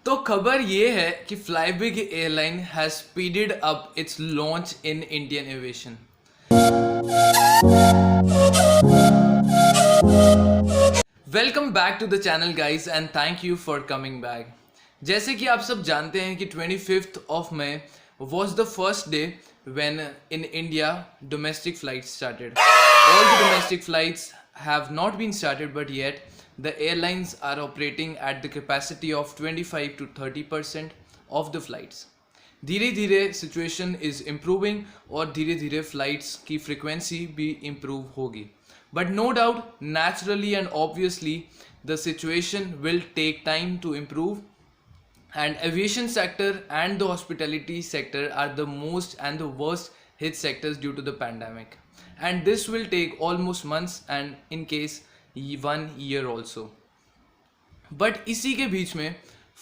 तो खबर ये है कि Flybig airline has speeded up its launch in Indian aviation. Welcome back to the channel guys and thank you for coming back. जैसे कि आप सब जानते हैं कि 25th of May was the first day when in India domestic flights started. All the domestic flights have not been started, but yet the airlines are operating at the capacity of 25 to 30% of the flights. धीरे धीरे situation is improving और धीरे धीरे flights की frequency भी improve होगी, but no doubt naturally and obviously the situation will take time to improve, and aviation sector and the hospitality sector are the most and the worst hit sectors due to the pandemic, and this will take almost months and in case 1 year also. But इसी के बीच में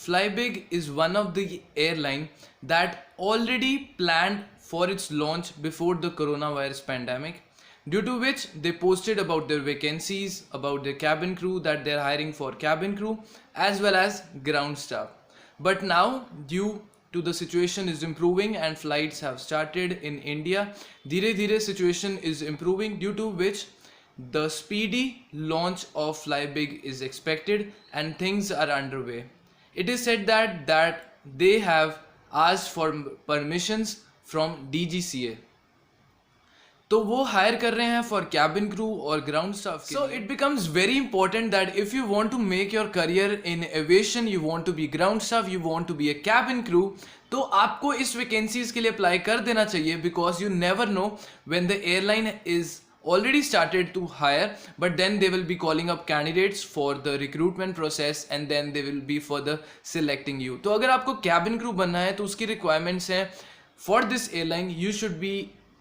Flybig is one of the airline that already planned for its launch before the coronavirus pandemic, due to which they posted about their vacancies, about their cabin crew, that they're hiring for cabin crew as well as ground staff. But now, due to the situation is improving and flights have started in India, धीरे धीरे situation is improving, due to which the speedy launch of Flybig is expected and things are underway. It is said that they have asked for permissions from DGCA. तो वो higher कर रहे हैं for cabin crew और ground staff. So it becomes very important that if you want to make your career in aviation, you want to be ground staff, you want to be a cabin crew, तो आपको इस vacancies के लिए apply कर देना चाहिए, because you never know when the airline is already started to hire, but then they will be calling up candidates for the recruitment process and then they will be further selecting you. तो अगर आपको cabin crew बनना है तो उसकी requirements हैं, for this airline you should be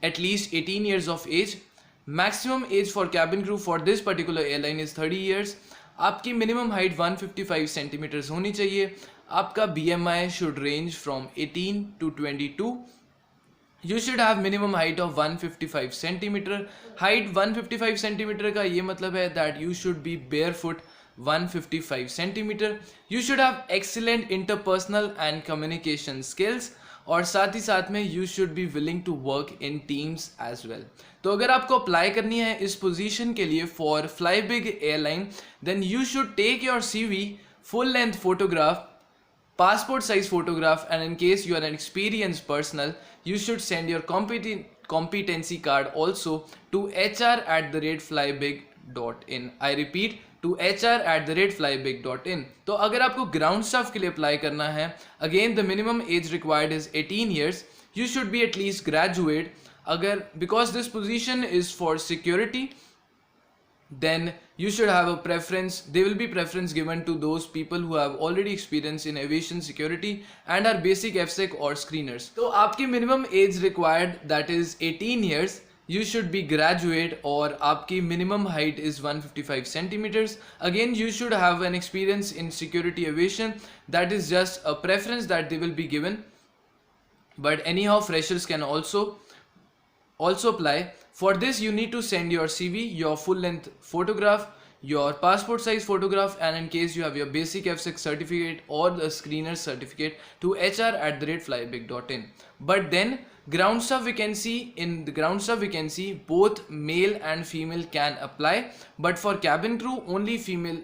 at least 18 years of age. Maximum age for cabin crew for this particular airline is 30 years. आपकी minimum height 155 centimeters होनी चाहिए. आपका BMI should range from 18 to 22. You should have minimum height of 155 centimeter. Height 155 centimeter का ये मतलब है that you should be barefoot 155 centimeter. You should have excellent interpersonal and communication skills. और साथ ही साथ में you should be willing to work in teams as well. तो अगर आपको अप्लाई करनी है इस पोजीशन के लिए for Flybig airline, then you should take your CV, full length photograph, passport size photograph, and in case you are an experienced personnel, you should send your competency card also to hr@flybig.in. I repeat, to hr@flybig.in. तो अगर आपको ground staff के लिए apply करना है, again the minimum age required is 18 years. You should be at least graduate. अगर because this position is for security, then you should have a preference. There will be preference given to those people who have already experience in aviation security and are basic FSEC or screeners. तो आपकी minimum age required that is 18 years. You should be graduate और आपकी minimum height is 155 centimeters. Again, you should have an experience in security aviation. That is just a preference that they will be given. But anyhow, freshers can also apply. For this you need to send your CV, your full length photograph, your passport size photograph, and in case you have your basic FSEC certificate or the screener certificate, to hr@flybig.in. But then ground staff vacancy, in the ground staff vacancy both male and female can apply, but for cabin crew only female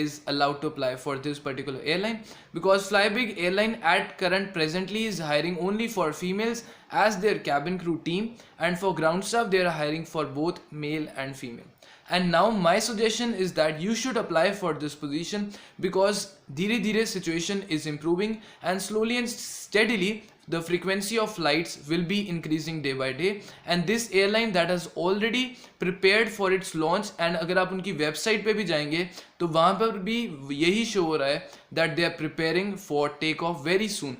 is allowed to apply for this particular airline, because Flybig airline at current presently is hiring only for females as their cabin crew team, and for ground staff they are hiring for both male and female. And now my suggestion is that you should apply for this position, because धीरे धीरे situation is improving and slowly and steadily the frequency of flights will be increasing day by day, and this airline that has already prepared for its launch, and अगर आप उनकी website पे भी जाएंगे तो वहाँ पर भी यही शो हो रहा है that they are preparing for take off very soon.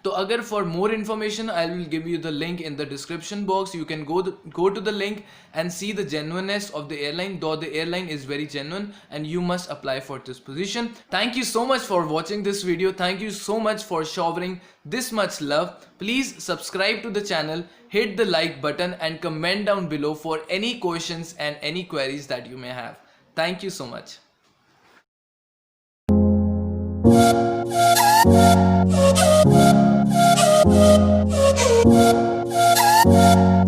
तो अगर for more information I will give you the link in the description box. You can go to the link and see the genuineness of the airline, though the airline is very genuine, and you must apply for this position. Thank you so much for watching this video. Thank you so much for showering this much love. Please subscribe to the channel, hit the like button, and comment down below for any questions and any queries that you may have. Thank you so much. you.